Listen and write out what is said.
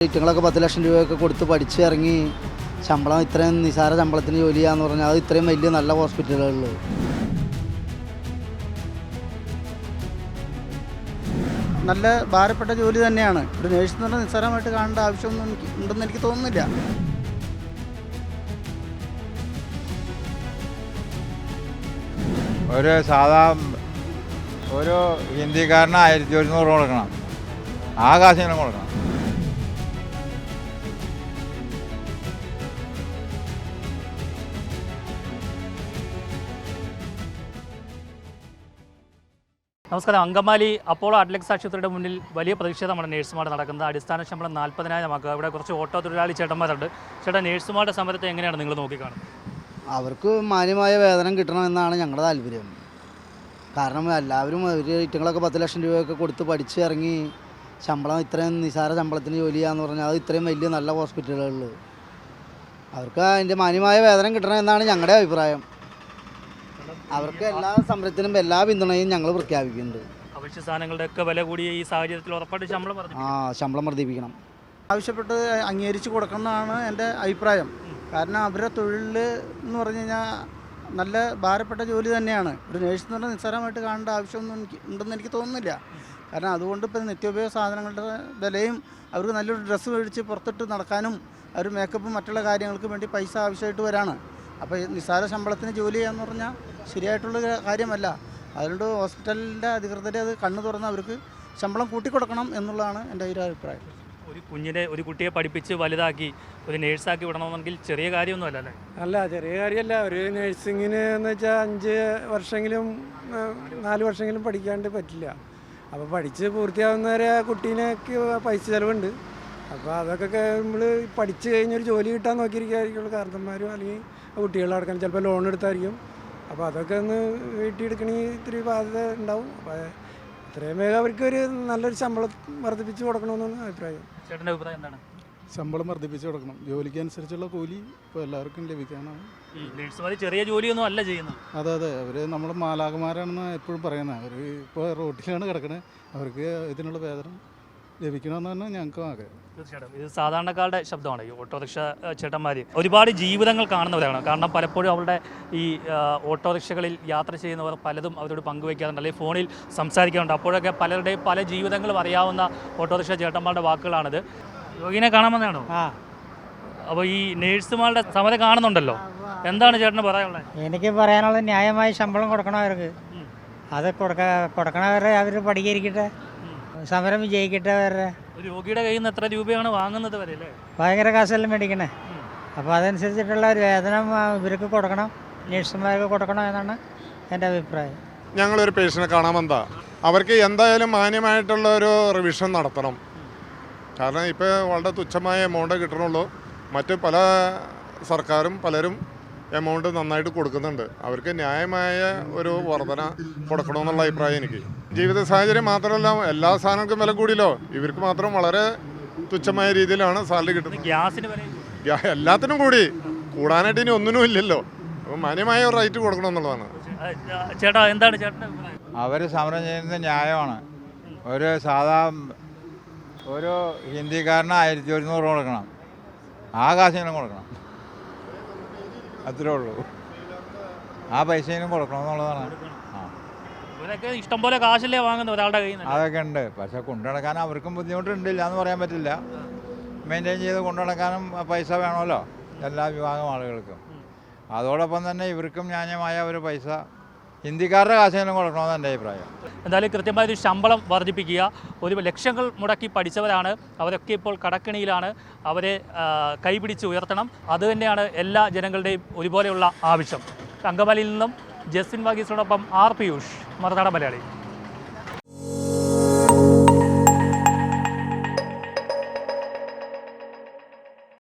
ഐറ്റങ്ങളൊക്കെ 10 ലക്ഷം രൂപയൊക്കെ കൊടുത്ത് പഠിച്ചിറങ്ങി ശമ്പളം ഇത്രയും നിസാര ശമ്പളത്തിന് ജോലി ചെയ്യാന്ന് പറഞ്ഞാൽ അത് ഇത്രയും വലിയ നല്ല ഹോസ്പിറ്റലുകളിൽ നല്ല ഭാരപ്പെട്ട ജോലി തന്നെയാണ്. ഒരു നേഴ്സ് എന്ന് പറഞ്ഞാൽ നിസ്സാരമായിട്ട് കാണേണ്ട ആവശ്യമൊന്നും ഉണ്ടെന്ന് എനിക്ക് തോന്നുന്നില്ല. ഒരു സാധാ ഒരു ഹിന്ദിക്കാരന് 1100 കൊടുക്കണം, ആ കാശിനും കൊടുക്കണം. നമസ്കാരം. അങ്കമാലി അപ്പോളോ അറ്റ്ലക്സ് ആശുപത്രിയുടെ മുന്നിൽ വലിയ പ്രതിഷേധമാണ് നേഴ്സുമാരുടെ നടക്കുന്നത്. അടിസ്ഥാന ശമ്പളം 40,000 ആക്കുക. ഇവിടെ കുറച്ച് ഓട്ടോ തൊഴിലാളി ചേട്ടന്മാരുണ്ട്. ചേട്ടാ, നേഴ്സുമാരുടെ സമരത്തെ എങ്ങനെയാണ് നിങ്ങൾ നോക്കിക്കാണുന്നത്? അവർക്ക് മാന്യമായ വേതനം കിട്ടണമെന്നാണ് ഞങ്ങളുടെ താല്പര്യം. കാരണം എല്ലാവരും ഒരു ഐറ്റങ്ങളൊക്കെ 10 ലക്ഷം രൂപയൊക്കെ കൊടുത്ത് പഠിച്ചിറങ്ങി ശമ്പളം ഇത്രയും നിസാര ശമ്പളത്തിന് ജോലി ചെയ്യാന്ന് പറഞ്ഞാൽ അത് ഇത്രയും വലിയ നല്ല ഹോസ്പിറ്റലുകളിൽ അവർക്ക് അതിൻ്റെ മാന്യമായ വേതനം കിട്ടണമെന്നാണ് ഞങ്ങളുടെ അഭിപ്രായം. അവർക്ക് എല്ലാ സമരത്തിനും എല്ലാ പിന്തുണയും ഞങ്ങൾ പ്രഖ്യാപിക്കുന്നുണ്ട്. അവശ്യ സാധനങ്ങളുടെ ഒക്കെ വില കൂടിയ ഈ സാഹചര്യത്തിൽ ഉറപ്പായിട്ട് ശമ്പളം വർദ്ധിപ്പിക്കണം. ആവശ്യപ്പെട്ട് അംഗീകരിച്ച് കൊടുക്കണമെന്നാണ് എൻ്റെ അഭിപ്രായം. കാരണം അവരുടെ തൊഴിൽ എന്ന് പറഞ്ഞു കഴിഞ്ഞാൽ നല്ല ഭാരപ്പെട്ട ജോലി തന്നെയാണ്. ഒരു നേഴ്സ് എന്ന് പറഞ്ഞാൽ നിസ്സാരമായിട്ട് കാണേണ്ട ആവശ്യമൊന്നും ഉണ്ടെന്ന് എനിക്ക് തോന്നുന്നില്ല. കാരണം അതുകൊണ്ട് ഇപ്പോൾ നിത്യോപയോഗ സാധനങ്ങളുടെ വിലയും അവർക്ക് നല്ലൊരു ഡ്രസ്സ് മേടിച്ച് പുറത്തിട്ട് നടക്കാനും അവർ മേക്കപ്പും മറ്റുള്ള കാര്യങ്ങൾക്കും വേണ്ടി പൈസ ആവശ്യമായിട്ട് വരാണ്. അപ്പോൾ നിസ്സാര ശമ്പളത്തിന് ജോലി ചെയ്യാന്ന് പറഞ്ഞാൽ ശരിയായിട്ടുള്ള കാര്യമല്ല. അതുകൊണ്ട് ഹോസ്പിറ്റലിൻ്റെ അധികൃതർ അത് കണ്ണു തുറന്ന് അവർക്ക് ശമ്പളം കൂട്ടിക്കൊടുക്കണം എന്നുള്ളതാണ് എൻ്റെ ഒരു അഭിപ്രായം. ഒരു കുട്ടിയെ പഠിപ്പിച്ച് വലുതാക്കി ഒരു നേഴ്സാക്കി വിടണമെങ്കിൽ ചെറിയ കാര്യമൊന്നുമല്ല അല്ലേ? അല്ല, ചെറിയ കാര്യമല്ല. ഒരു നേഴ്സിങ്ങിന് എന്ന് വെച്ചാൽ 5 വർഷമെങ്കിലും 4 വർഷമെങ്കിലും പഠിക്കാണ്ട് പറ്റില്ല. അപ്പോൾ പഠിച്ച് പൂർത്തിയാവുന്നവരെ ആ കുട്ടീനൊക്കെ പൈസ ചിലവുണ്ട്. അപ്പോൾ അതൊക്കെ നമ്മൾ പഠിച്ച് കഴിഞ്ഞൊരു ജോലി കിട്ടാൻ നോക്കിയിരിക്കുകയായിരിക്കുള്ളൂ കാരണന്മാരും അല്ലെങ്കിൽ കുട്ടികളടക്കാൻ ചിലപ്പോൾ ലോൺ എടുത്തായിരിക്കും. അപ്പോൾ അതൊക്കെ ഒന്ന് വീട്ടിലെടുക്കണമെങ്കിൽ ഇത്തിരി ബാധ്യത ഉണ്ടാവും. അപ്പോൾ ഇത്രയും വേഗം അവർക്കൊരു നല്ലൊരു ശമ്പളം വർദ്ധിപ്പിച്ച് കൊടുക്കണമെന്നാണ് അഭിപ്രായം. ചേട്ടൻ്റെ അഭിപ്രായം എന്താണ്? ശമ്പളം വർദ്ധിപ്പിച്ച് കൊടുക്കണം. ജോലിക്ക് അനുസരിച്ചുള്ള കൂലി ഇപ്പോൾ എല്ലാവർക്കും ലഭിക്കാനാണ്. നേഴ്സുമാർ ചെറിയ ജോലിയൊന്നും അല്ല ചെയ്യുന്നത്. അതെ, അവർ നമ്മൾ മാലാഖമാരാണെന്ന് എപ്പോഴും പറയുന്നത്. അവർ ഇപ്പോൾ റോട്ടിലാണ് കിടക്കുന്നത്. അവർക്ക് ഇതിനുള്ള വേതനം ലഭിക്കണമെന്ന് തന്നെ ഞങ്ങൾക്ക് ആഗ്രഹം. തീർച്ചയായിട്ടും ഇത് സാധാരണക്കാരുടെ ശബ്ദമാണ്. ഈ ഓട്ടോറിക്ഷ ചേട്ടന്മാർ ഒരുപാട് ജീവിതങ്ങൾ കാണുന്നവരാണ്. കാരണം പലപ്പോഴും അവരുടെ ഈ ഓട്ടോറിക്ഷകളിൽ യാത്ര ചെയ്യുന്നവർ പലതും അവരോട് പങ്കുവയ്ക്കാറുണ്ട്, അല്ലെങ്കിൽ ഫോണിൽ സംസാരിക്കാറുണ്ട്. അപ്പോഴൊക്കെ പലരുടെയും പല ജീവിതങ്ങളും അറിയാവുന്ന ഓട്ടോറിക്ഷ ചേട്ടന്മാരുടെ വാക്കുകളാണിത്. യോഗിനെ കാണാമെന്നാണോ? അപ്പോൾ ഈ നേഴ്സുമാരുടെ സമരം കാണുന്നുണ്ടല്ലോ, എന്താണ് ചേട്ടന് പറയാനുള്ളത്? എനിക്ക് പറയാനുള്ളത് ന്യായമായ ശമ്പളം കൊടുക്കണം അവർക്ക്. അത് കൊടുക്കണവരെ അവർ പഠികരിക്കട്ടെ, സമരം വിജയിക്കട്ടെ. അവരുടെ ഒരു രോഗിയുടെ കയ്യിൽ നിന്ന് എത്ര രൂപയാണ് വാങ്ങുന്നത് വരെ അല്ലേ? ഭയങ്കര കാശെല്ലാം മേടിക്കണേ. അപ്പോൾ അതനുസരിച്ചിട്ടുള്ള ഒരു വേതനം ഇവർക്ക് കൊടുക്കണം, നേഴ്സുമാർക്ക് കൊടുക്കണം എന്നാണ് എൻ്റെ അഭിപ്രായം. ഞങ്ങളൊരു പേഷ്യനെ കാണാൻ വന്നതാ. അവർക്ക് എന്തായാലും മാന്യമായിട്ടുള്ള ഒരു റിവിഷൻ നടത്തണം. കാരണം ഇപ്പോൾ വളരെ തുച്ഛമായ എമൗണ്ട് കിട്ടണുള്ളൂ. മറ്റ് പല സർക്കാരും പലരും എമൗണ്ട് നന്നായിട്ട് കൊടുക്കുന്നുണ്ട്. അവർക്ക് ന്യായമായ ഒരു വർധന കൊടുക്കണമെന്നുള്ള അഭിപ്രായം എനിക്ക്. ജീവിത സാഹചര്യം മാത്രമല്ല, എല്ലാ സാധനങ്ങൾക്കും വില കൂടിയല്ലോ. ഇവർക്ക് മാത്രം വളരെ തുച്ഛമായ രീതിയിലാണ് സാലറി കിട്ടുന്നത്. എല്ലാത്തിനും കൂടി കൂടാനായിട്ട് ഇനി ഒന്നിനും ഇല്ലല്ലോ. അപ്പം മാന്യമായ ഒരു റേറ്റ് കൊടുക്കണമെന്നുള്ളതാണ്. ചേട്ടാ, എന്താണ് ചേട്ടൻ്റെ അഭിപ്രായം? അവർ സമരം ചെയ്യുന്നത് ന്യായമാണ്. ഒരു സാധാ ഒരു ഹിന്ദിക്കാരന് 1100 കൊടുക്കണം, ആ കാശിനും കൊടുക്കണം. അത്രേ ഉള്ളൂ. ആ പൈസയും കൊടുക്കണം എന്നുള്ളതാണ്. ഇവരൊക്കെ ഇഷ്ടംപോലെ കാശല്ലേ വാങ്ങുന്നത് ഒരാളുടെ കയ്യിൽ നിന്ന്. അതൊക്കെ ഉണ്ട്. പക്ഷെ കൊണ്ടു നടക്കാൻ അവർക്കും ബുദ്ധിമുട്ടുണ്ടില്ല എന്ന് പറയാൻ പറ്റില്ല. മെയിൻറ്റെയിൻ ചെയ്ത് കൊണ്ടു നടക്കാനും പൈസ വേണമല്ലോ എല്ലാ വിഭാഗം ആളുകൾക്കും. അതോടൊപ്പം തന്നെ ഇവർക്കും ന്യായമായ ഒരു പൈസ ഹിന്ദിക്കാരുടെ കാശിനും കൊടുക്കണമെന്ന് എൻ്റെ അഭിപ്രായം. എന്തായാലും കൃത്യമായൊരു ശമ്പളം വർദ്ധിപ്പിക്കുക. ഒരു ലക്ഷങ്ങൾ മുടക്കി പഠിച്ചവരാണ് അവരൊക്കെ ഇപ്പോൾ കടക്കിണിയിലാണ്. അവരെ കൈപിടിച്ച് ഉയർത്തണം. അതുതന്നെയാണ് എല്ലാ ജനങ്ങളുടെയും ഒരുപോലെയുള്ള ആവശ്യം. അങ്കമാലിയിൽ നിന്നും ജസ്റ്റിൻ വാഗീസിനോടൊപ്പം ആർ പിയൂഷ്, മറുനാടൻ മലയാളി.